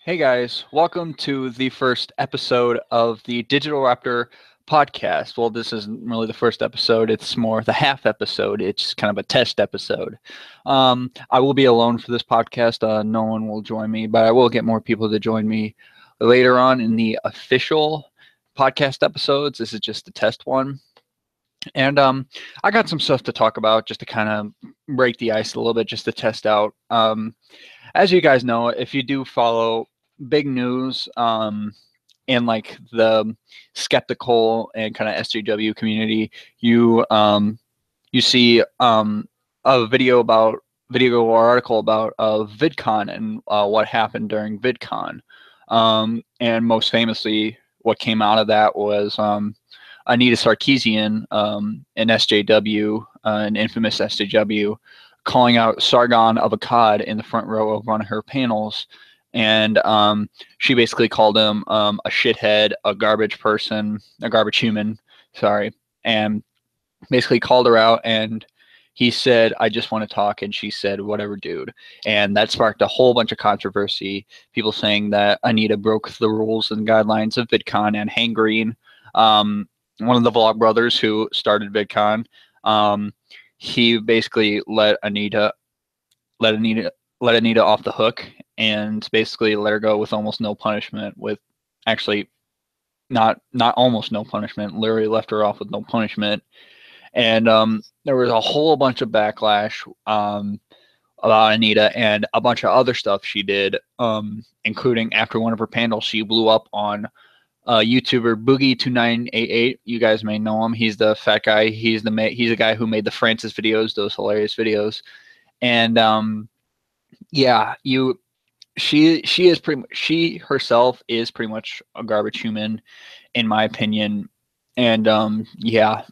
Hey guys, welcome to the first episode of the DigitalRaptor Podcast. Well, this isn't really the first episode, it's more the half episode. It's kind of a test episode. I will be alone for this podcast. No one will join me, but I will get more people to join me later on in the official podcast episodes. This is just the test one. And I got some stuff to talk about just to kind of break the ice a little bit, just to test out. As you guys know, if you do follow big news in like the skeptical and kind of SJW community, you see a video or article about Vidcon and what happened during Vidcon, and most famously, what came out of that was Anita Sarkeesian, an SJW, an infamous SJW, calling out Sargon of Akkad in the front row of one of her panels. And she basically called him a shithead, a garbage person, a garbage human, sorry, and basically called her out. And he said, "I just want to talk." And she said, "Whatever, dude." And that sparked a whole bunch of controversy. People saying that Anita broke the rules and guidelines of VidCon and Hang Green, one of the vlog brothers who started VidCon. He basically let Anita off the hook and basically let her go with almost no punishment. With actually not almost no punishment, literally left her off with no punishment. And there was a whole bunch of backlash about Anita and a bunch of other stuff she did, including after one of her panels, she blew up on YouTuber Boogie2988. You guys may know him. He's the fat guy. He's the guy who made the Francis videos, those hilarious videos. And yeah, she herself is pretty much a garbage human, in my opinion. And yeah,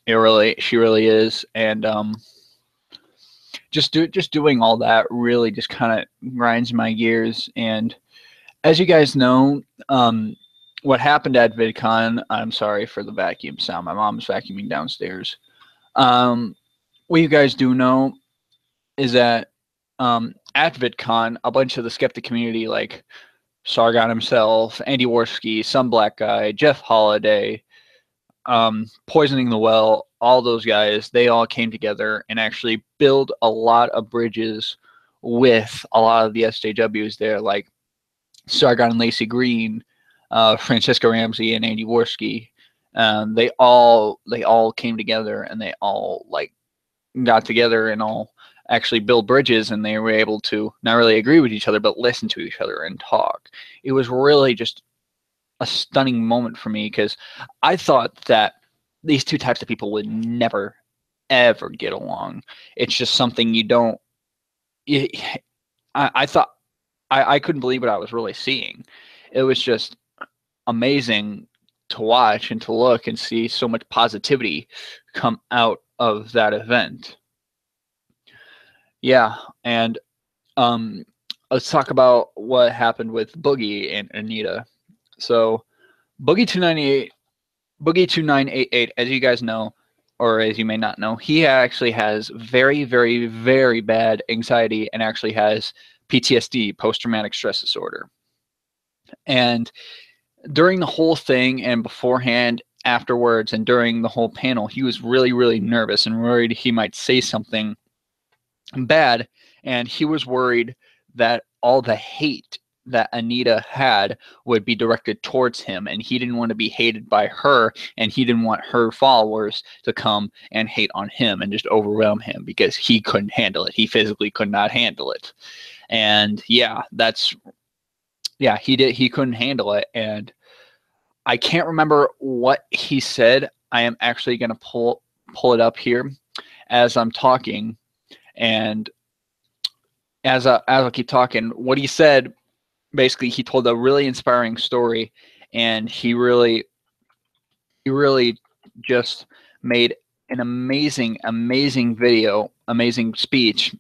she really is. And just doing all that really just kind of grinds my gears. And as you guys know, what happened at VidCon, I'm sorry for the vacuum sound. My mom's vacuuming downstairs. What you guys do know is that at VidCon, a bunch of the skeptic community, like Sargon himself, Andy Worski, some black guy, Jeff Holiday, Poisoning the Well, all those guys, they all came together and actually built a lot of bridges with a lot of the SJWs there, like Sargon and Lacey Green, Francisco Ramsey and Andy Worski. They all came together and they all like got together and all actually build bridges, and they were able to not really agree with each other but listen to each other and talk. It was really just a stunning moment for me, because I thought that these two types of people would never ever get along. It's just something you don't I thought I couldn't believe what I was really seeing. It was just amazing to watch and to look and see so much positivity come out of that event. Yeah, and let's talk about what happened with Boogie and Anita. So Boogie2988, as you guys know, or as you may not know, he actually has very, very, very bad anxiety and actually has PTSD, post-traumatic stress disorder. And during the whole thing and beforehand, afterwards, and during the whole panel, he was really, really nervous and worried he might say something bad. And he was worried that all the hate that Anita had would be directed towards him, and he didn't want to be hated by her, and he didn't want her followers to come and hate on him and just overwhelm him, because he couldn't handle it. He physically could not handle it. And yeah, he couldn't handle it. And I can't remember what he said. I am actually going to pull it up here as I'm talking, and as I keep talking, what he said, basically, he told a really inspiring story, and he really just made an amazing video, amazing speech.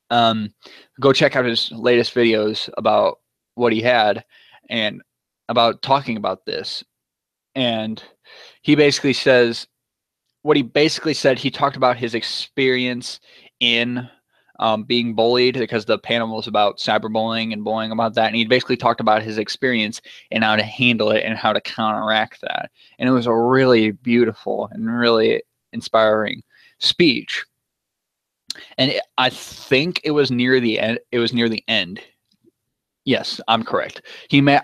Go check out his latest videos about what he had and about talking about this. And he basically says what he basically said. He talked about his experience in being bullied, because the panel was about cyberbullying and bullying about that. And he basically talked about his experience and how to handle it and how to counteract that. And it was a really beautiful and really inspiring speech. And I think it was near the end. It was near the end. Yes, I'm correct.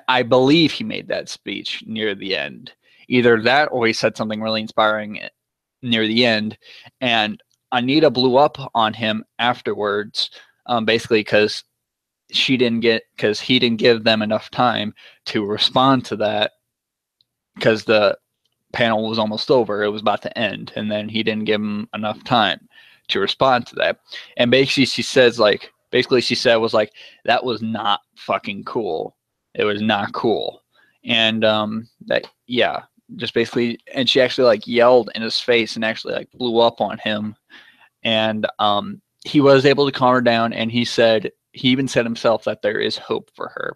I believe he made that speech near the end. Either that or he said something really inspiring near the end. And Anita blew up on him afterwards, basically because he didn't give them enough time to respond to that, because the panel was almost over. It was about to end, and then he didn't give them enough time to respond to that. And basically she said was like, that was not fucking cool. It was not cool. And just basically, and she actually like yelled in his face and actually like blew up on him. And he was able to calm her down, and he even said himself that there is hope for her.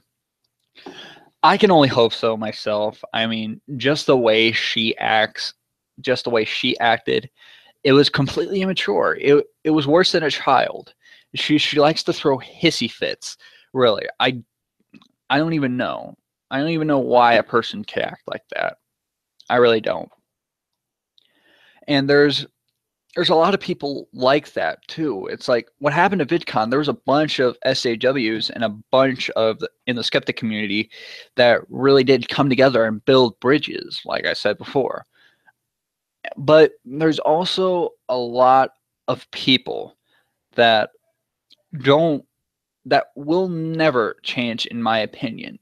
I can only hope so myself. I mean, just the way she acted, it was completely immature. It was worse than a child. She likes to throw hissy fits. Really, I don't even know. I don't even know why a person can act like that. I really don't. And there's a lot of people like that too. It's like what happened to VidCon. There was a bunch of SAWs and a bunch in the skeptic community that really did come together and build bridges, like I said before. But there's also a lot of people that will never change, in my opinion.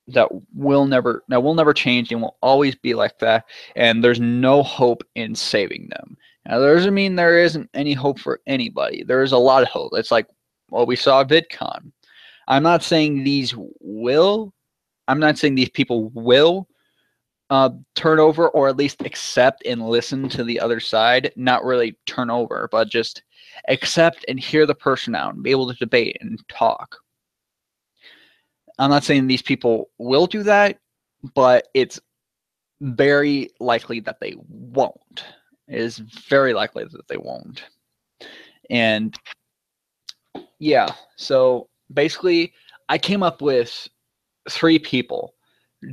That will never change and will always be like that. And there's no hope in saving them. Now, that doesn't mean there isn't any hope for anybody. There is a lot of hope. It's like what we saw at VidCon. I'm not saying these people will turn over, or at least accept and listen to the other side. Not really turn over, but just accept and hear the person out and be able to debate and talk. I'm not saying these people will do that, but it's very likely that they won't. It is very likely that they won't. And yeah, so basically I came up with 3 people,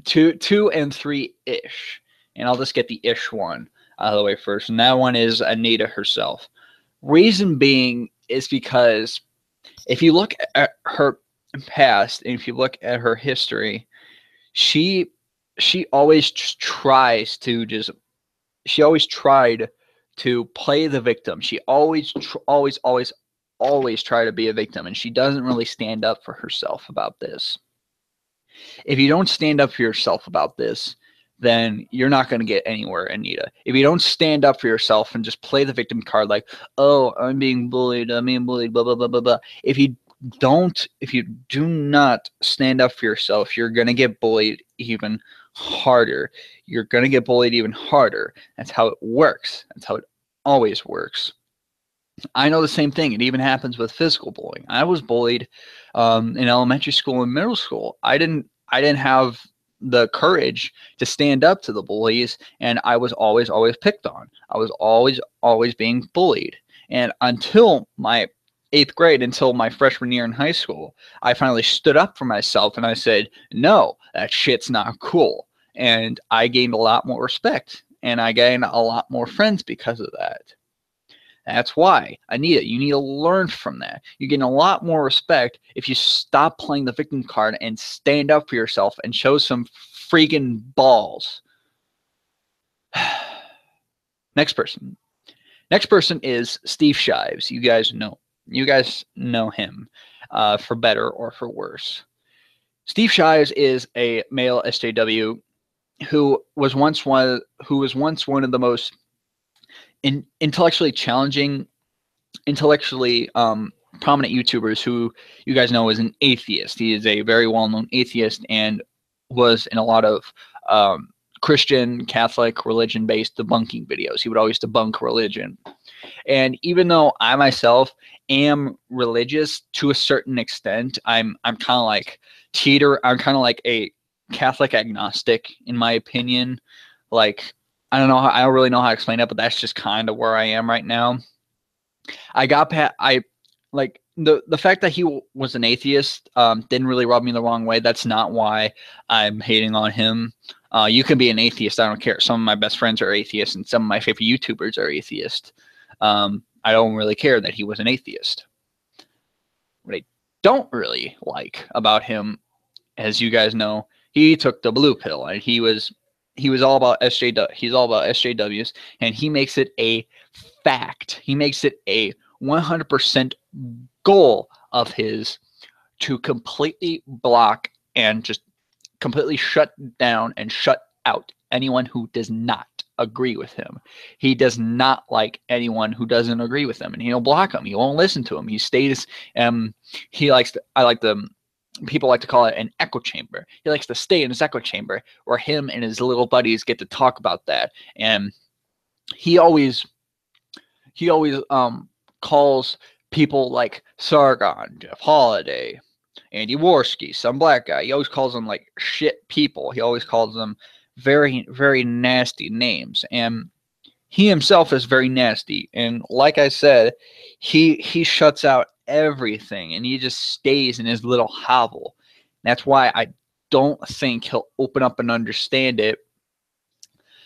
2 and 3-ish. And I'll just get the ish one out of the way first. And that one is Anita herself. Reason being is because if you look at her past and if you look at her history, she always tried to play the victim. She always try to be a victim, and she doesn't really stand up for herself about this. If you don't stand up for yourself about this, then you're not going to get anywhere, Anita. If you don't stand up for yourself and just play the victim card like, oh, I'm being bullied, blah, blah, blah, blah, blah. If you do not stand up for yourself, you're going to get bullied even harder. You're going to get bullied even harder. That's how it works. That's how it always works. I know the same thing. It even happens with physical bullying. I was bullied in elementary school and middle school. I didn't have the courage to stand up to the bullies, and I was always picked on. I was always being bullied. And until my 8th grade, until my freshman year in high school, I finally stood up for myself and I said, no, that shit's not cool. And I gained a lot more respect, and I gained a lot more friends because of that. That's why, Anita, you need to learn from that. You gain a lot more respect if you stop playing the victim card and stand up for yourself and show some freaking balls. Next person. Next person is Steve Shives. You guys know him, for better or for worse. Steve Shives is a male SJW who was once one of the most intellectually challenging, prominent YouTubers who you guys know is an atheist. He is a very well-known atheist and was in a lot of Christian, Catholic, religion-based debunking videos. He would always debunk religion. And even though I myself am religious to a certain extent, I'm kind of like I'm kind of like a Catholic agnostic in my opinion. Like, I don't really know how to explain it, but that's just kind of where I am right now. I like the fact that he was an atheist didn't really rub me the wrong way. That's not why I'm hating on him. You can be an atheist. I don't care. Some of my best friends are atheists, and some of my favorite YouTubers are atheists. I don't really care that he was an atheist. What I don't really like about him, as you guys know, he took the blue pill, and he was all about SJW. He's all about SJWs, and he makes it a fact. He makes it a 100% goal of his to completely block and just completely shut down and shut out anyone who does not agree with him. He does not like anyone who doesn't agree with him, and he'll block them. He won't listen to him. He stays. He likes to. I like the. People like to call it an echo chamber. He likes to stay in his echo chamber, where him and his little buddies get to talk about that. And he always calls people like Sargon, Jeff Holiday, Andy Worski, some black guy. He always calls them like shit people. He always calls them very, very nasty names. And he himself is very nasty. And like I said, he shuts out everything, and he just stays in his little hovel. That's why I don't think he'll open up and understand it,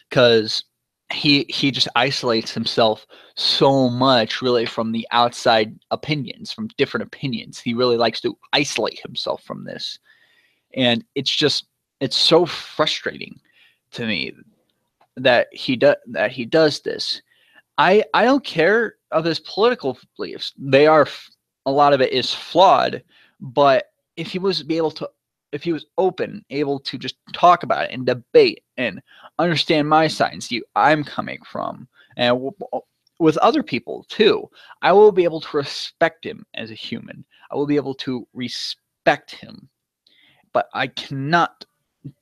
because he just isolates himself so much, really, from the outside opinions, from different opinions. He really likes to isolate himself from this, and it's so frustrating to me that he does this. I don't care of his political beliefs. A lot of it is flawed, but if he was open, able to just talk about it and debate and understand my side and see where I'm coming from, and with other people too, I will be able to respect him as a human. I will be able to respect him, but I cannot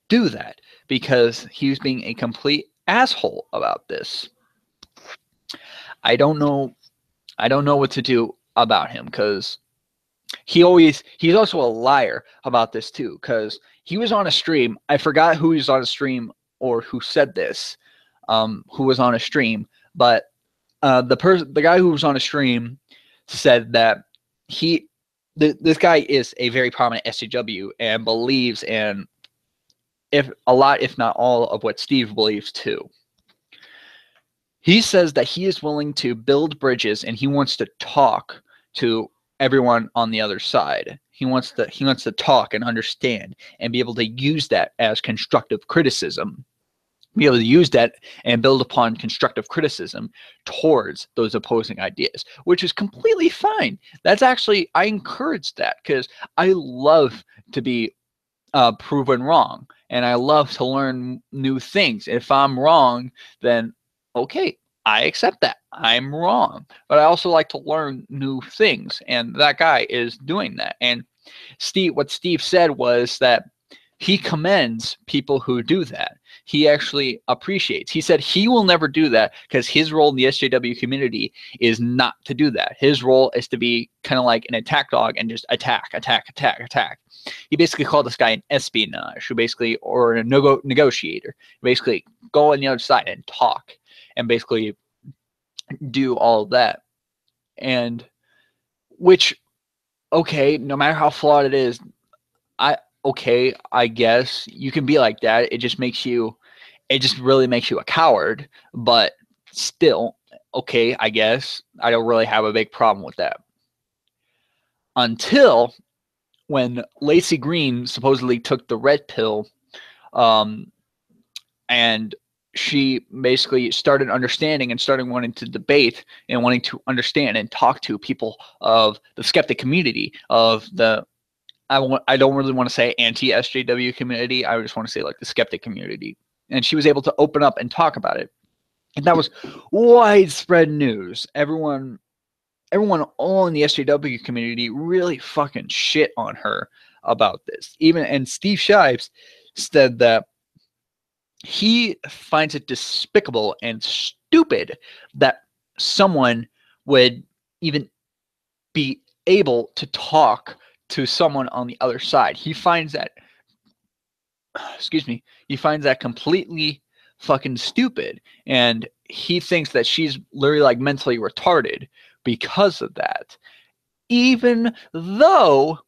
do that because he's being a complete asshole about this. I don't know what to do about him, because he's also a liar about this too, because he was on a stream. I forgot who was on a stream or who said this, who was on a stream, but the guy who was on a stream said that this guy is a very prominent SJW and believes in if not all of what Steve believes too. He says that he is willing to build bridges, and he wants to talk to everyone on the other side. He wants to talk and understand and be able to use that as constructive criticism. Be able to use that and build upon constructive criticism towards those opposing ideas, which is completely fine. That's actually, I encourage that, because I love to be proven wrong, and I love to learn new things. If I'm wrong, then okay, I accept that I'm wrong, but I also like to learn new things, and that guy is doing that. And what Steve said was that he commends people who do that. He actually appreciates. He said he will never do that because his role in the SJW community is not to do that. His role is to be kind of like an attack dog and just attack. He basically called this guy an espionage, or a negotiator. Basically, go on the other side and talk, and basically do all of that. And which, okay, no matter how flawed it is, I guess you can be like that. It just really makes you a coward, but still, okay, I guess I don't really have a big problem with that. Until when Lacey Green supposedly took the red pill, and she basically started understanding and started wanting to debate and wanting to understand and talk to people of the skeptic community, of the I don't really want to say anti-SJW community. I just want to say like the skeptic community. And she was able to open up and talk about it. And that was widespread news. Everyone all in the SJW community really fucking shit on her about this. And Steve Shives said that he finds it despicable and stupid that someone would even be able to talk to someone on the other side. He finds that completely fucking stupid, and he thinks that she's literally like mentally retarded because of that. even though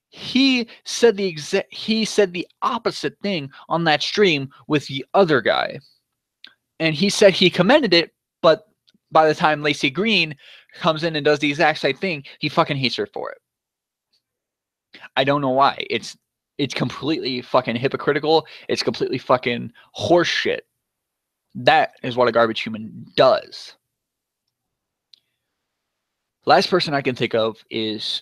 he said the opposite thing on that stream with the other guy. And he said he commended it, but by the time Lacey Green comes in and does the exact same thing, he fucking hates her for it. I don't know why. It's completely fucking hypocritical. It's completely fucking horseshit. That is what a garbage human does. Last person I can think of is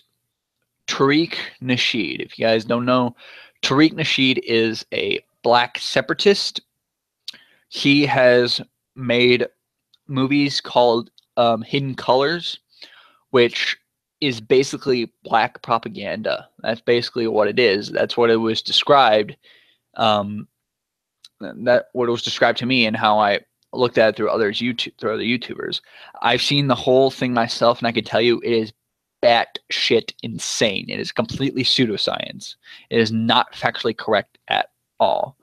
Tariq Nasheed. If you guys don't know, Tariq Nasheed is a black separatist. He has made movies called Hidden Colors, which is basically black propaganda. That's basically what it is. That's what it was described. That what it was described to me, and how I looked at it through other YouTubers. I've seen the whole thing myself, and I can tell you it is batshit insane. It is completely pseudoscience. It is not factually correct at all.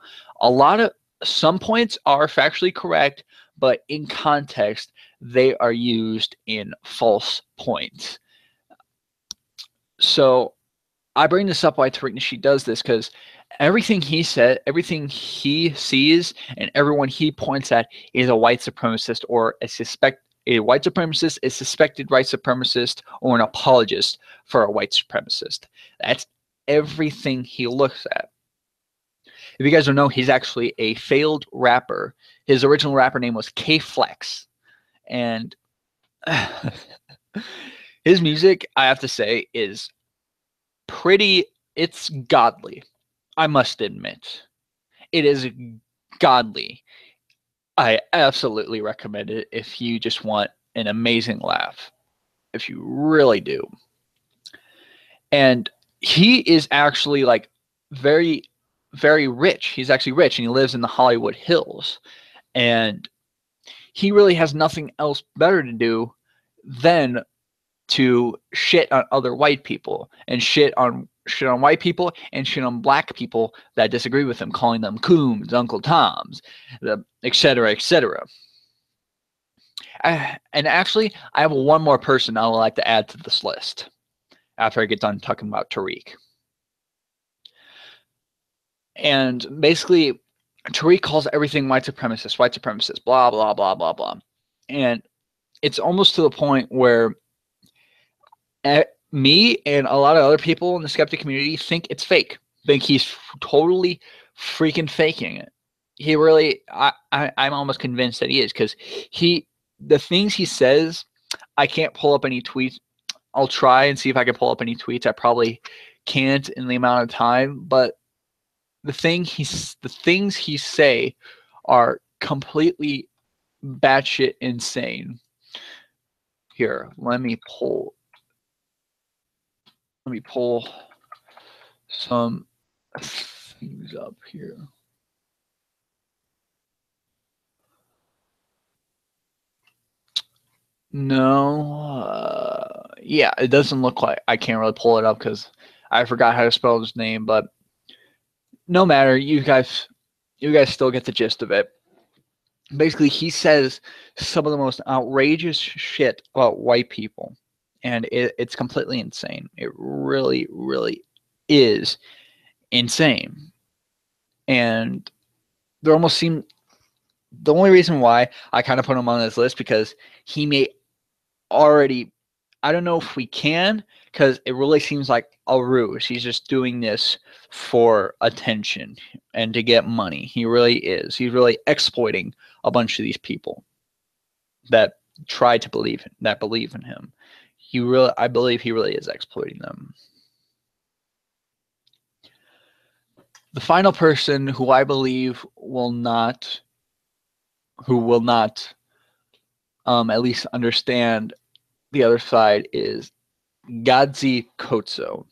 Some points are factually correct, but in context, they are used in false points. So I bring this up why Tariq Nasheed does this, because everything he said, everything he sees, and everyone he points at is a white supremacist or a white supremacist, a suspected white supremacist, or an apologist for a white supremacist. That's everything he looks at. If you guys don't know, he's actually a failed rapper. His original rapper name was K-Flex. And his music, I have to say, is it's godly. I must admit. It is godly. I absolutely recommend it if you just want an amazing laugh. If you really do. And he is actually like very, very rich. He's actually rich, and he lives in the Hollywood Hills. And he really has nothing else better to do than to shit on other white people, and shit on white people, and shit on black people that disagree with him, calling them coons, Uncle Toms, etc., etc. And actually, I have one more person I would like to add to this list after I get done talking about Tariq. And basically, Tariq calls everything white supremacist, blah, blah, blah, blah, blah. And it's almost to the point where me and a lot of other people in the skeptic community think it's fake. Think he's totally freaking faking it. He really, I'm almost convinced that he is, because the things he says, I can't pull up any tweets. I'll try and see if I can pull up any tweets. I probably can't in the amount of time, but the things he say are completely batshit insane. Here, let me pull some things up here. No, yeah, it doesn't look like, I can't really pull it up because I forgot how to spell his name, but no matter, you guys still get the gist of it. Basically, he says some of the most outrageous shit about white people, and it's completely insane. It really, really is insane. And there almost seem, the only reason why I kind of put him on this list, because he may already, I don't know if we can, because it really seems like a ruse. He's just doing this for attention and to get money. He really is. He's really exploiting a bunch of these people that try to believe in him. I believe he really is exploiting them. The final person who I believe will not at least understand the other side is Gadzi Kodzo.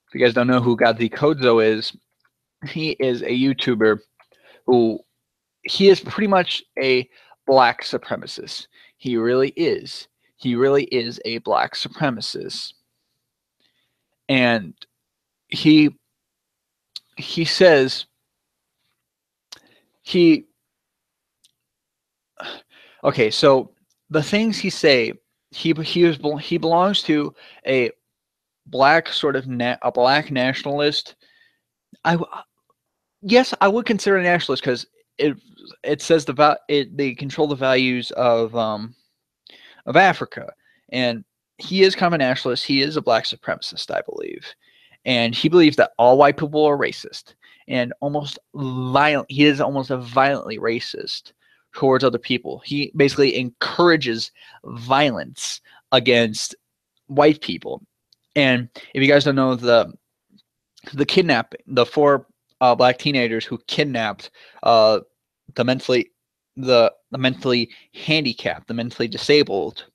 If you guys don't know who Gadzi Kodzo is, he is a YouTuber he is pretty much a black supremacist. He really is. He really is a black supremacist. And he says okay, so the things he say he belongs to a black sort of a black nationalist. Yes, I would consider a nationalist because it says they control the values of Africa, and he is kind of a nationalist. He is a black supremacist, I believe, and he believes that all white people are racist and almost violent. He is almost a violently racist towards other people. He basically encourages violence against white people. And if you guys don't know, the kidnapping, the four black teenagers who kidnapped the mentally the mentally handicapped, the mentally disabled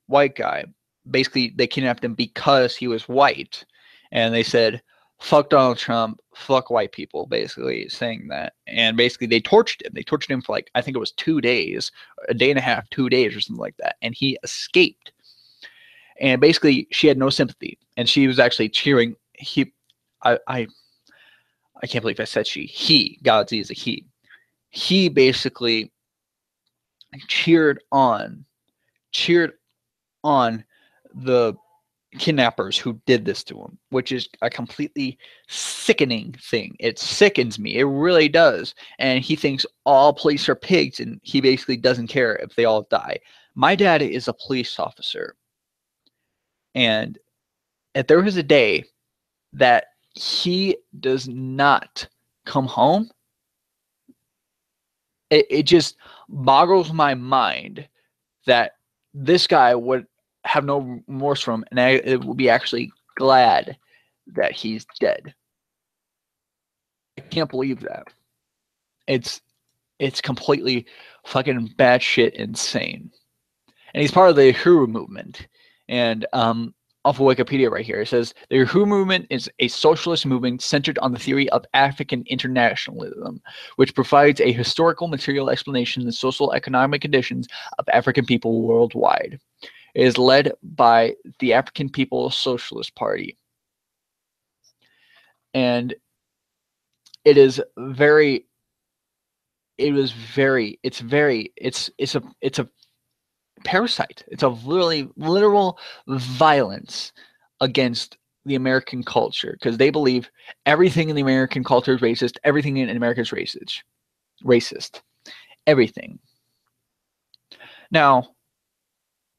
white guy. Basically, they kidnapped him because he was white, and they said, "Fuck Donald Trump, fuck white people." Basically, saying that, and basically they tortured him. They tortured him for like I think it was 2 days, a day and a half, 2 days, or something like that, and he escaped. And basically, she had no sympathy, and she was actually cheering. I can't believe I said she. He, Godzi is a he. He basically cheered on the kidnappers who did this to him, which is a completely sickening thing. It sickens me. It really does. And he thinks all police are pigs, and he basically doesn't care if they all die. My dad is a police officer, and if there was a day that he does not come home, it just boggles my mind that this guy would have no remorse for him, and I would be actually glad that he's dead. I can't believe that. It's completely fucking batshit insane. And he's part of the Uhuru movement. And off of Wikipedia right here, it says the Uhuru movement is a socialist movement centered on the theory of African internationalism, which provides a historical material explanation of the social economic conditions of African people worldwide. It is led by the African People's Socialist Party. And it's a parasite. It's a literal violence against the American culture, because they believe everything in the American culture is racist. Everything in America is racist. Everything. Now,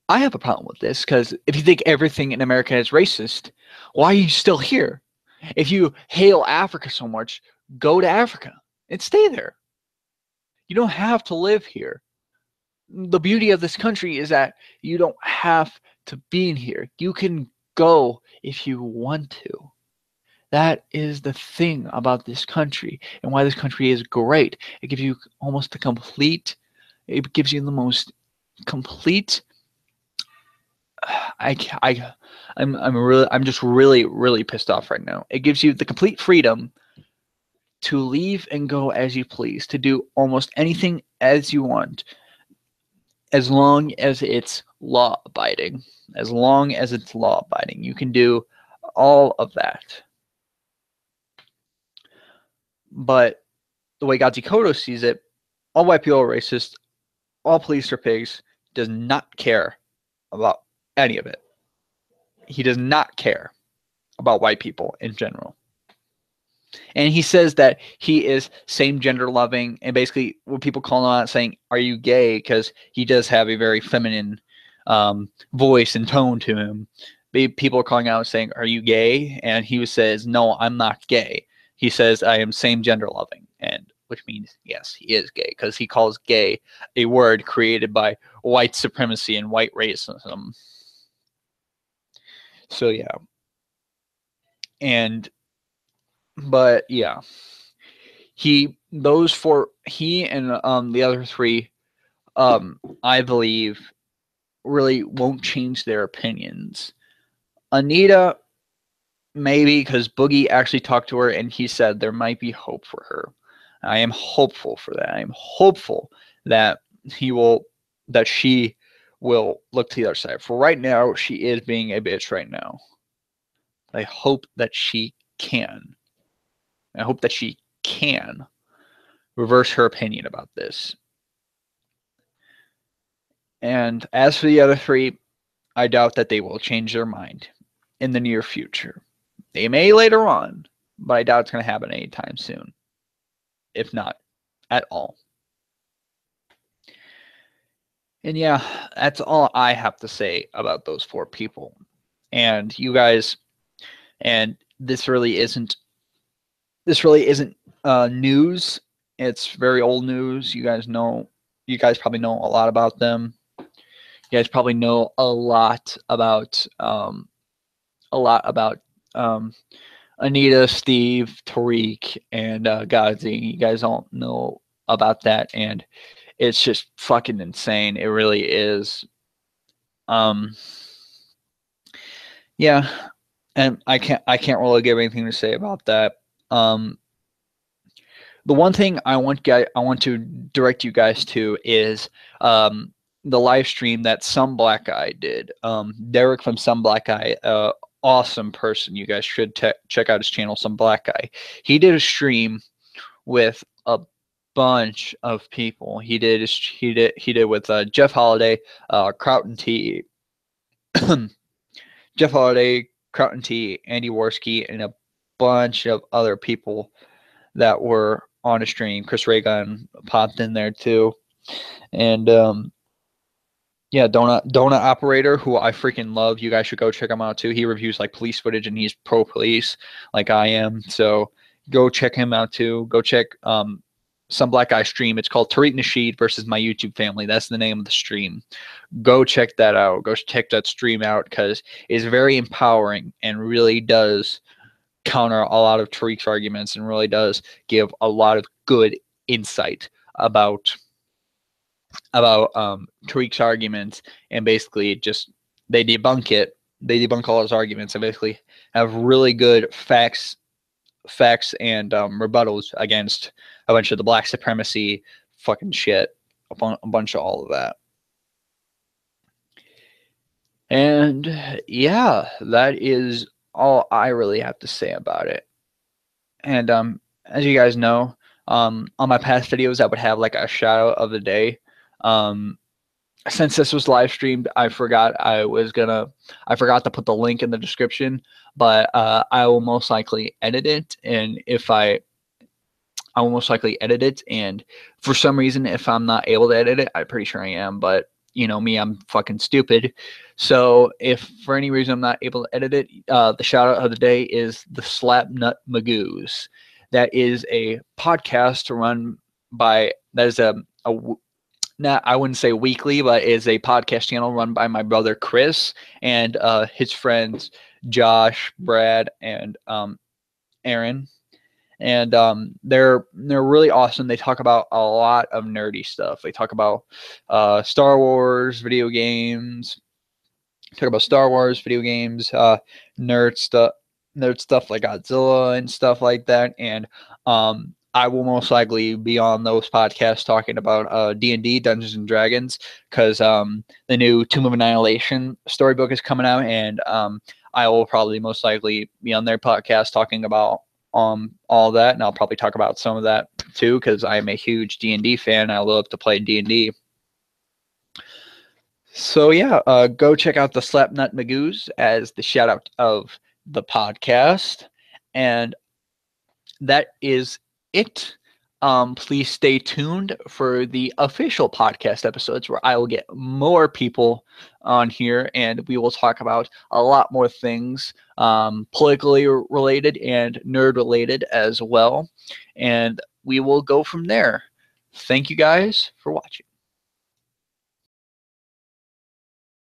I have a problem with this, because if you think everything in America is racist, why are you still here? If you hail Africa so much, go to Africa and stay there. You don't have to live here. The beauty of this country is that you don't have to be in here. You can go if you want to. That is the thing about this country, and why this country is great. It gives you it gives you the most complete. I'm just really pissed off right now. It gives you the complete freedom to leave and go as you please, to do almost anything as you want, as long as it's law abiding. As long as it's law abiding, you can do all of that. But the way Godzi Kodo sees it, all white people are racist, all police are pigs, does not care about any of it. He does not care about white people in general. And he says that he is same gender loving, and basically when people call him out saying, "Are you gay?" because he does have a very feminine voice and tone to him. People are calling out saying, "Are you gay?" And he says, "No, I'm not gay." He says, "I am same gender loving," and which means yes, he is gay, because he calls gay a word created by white supremacy and white racism. So yeah. But yeah, he and the other three, I believe, really won't change their opinions. Anita, maybe, because Boogie actually talked to her and he said there might be hope for her. I am hopeful for that. I am hopeful that she will look to the other side. For right now, she is being a bitch right now. I hope that she can. I hope that she can reverse her opinion about this. And as for the other three, I doubt that they will change their mind in the near future. They may later on, but I doubt it's going to happen anytime soon, if not at all. And yeah, that's all I have to say about those four people. And you guys, and this really isn't news. It's very old news. You guys probably know a lot about them. You guys probably know a lot about Anita, Steve, Tariq, and Gazi. You guys all know about that, and it's just fucking insane. It really is. Yeah, and I can't really give anything to say about that. The one thing I want to direct you guys to is the live stream that Some Black Guy did. Derek from Some Black Guy, awesome person. You guys should check out his channel, Some Black Guy. He did a stream with a bunch of people. He did with Jeff Holiday, Crouten T, Jeff Holiday, Crouten T, Andy Worski, and a bunch of other people that were on a stream. Chris Reagan popped in there too, and yeah, Donut Operator, who I freaking love. You guys should go check him out too. He reviews like police footage, and he's pro police like I am. So go check him out too. Go check Some Black Guy stream. It's called Tariq Nasheed versus My YouTube Family. That's the name of the stream. Go check that out. Go check that stream out because it's very empowering and really does counter a lot of Tariq's arguments and really does give a lot of good insight about Tariq's arguments, and basically just they debunk all his arguments and basically have really good facts and rebuttals against a bunch of the black supremacy fucking shit, a bunch of all of that. And yeah, that is all I really have to say about it. And as you guys know, on my past videos I would have like a shout out of the day. Since this was live streamed, I forgot to put the link in the description, but I will most likely edit it. And I will most likely edit it. And for some reason, if I'm not able to edit it, I'm pretty sure I am, but you know me, I'm fucking stupid. So if for any reason I'm not able to edit it, the shout out of the day is the Slapnut Magoos. That is a podcast run by, I wouldn't say weekly, but is a podcast channel run by my brother Chris and his friends Josh, Brad, and Aaron. And they're really awesome. They talk about a lot of nerdy stuff. They talk about Star Wars, video games. Nerd stuff like Godzilla and stuff like that. And I will most likely be on those podcasts talking about D&D, Dungeons and Dragons, because the new Tomb of Annihilation storybook is coming out, and I will probably most likely be on their podcast talking about all that, and I'll probably talk about some of that too, because I am a huge D&D fan. I love to play D&D. So yeah, go check out the Slapnut Magoos as the shout out of the podcast, and that is it. Please stay tuned for the official podcast episodes where I will get more people on here and we will talk about a lot more things, politically related and nerd related as well. And we will go from there. Thank you guys for watching.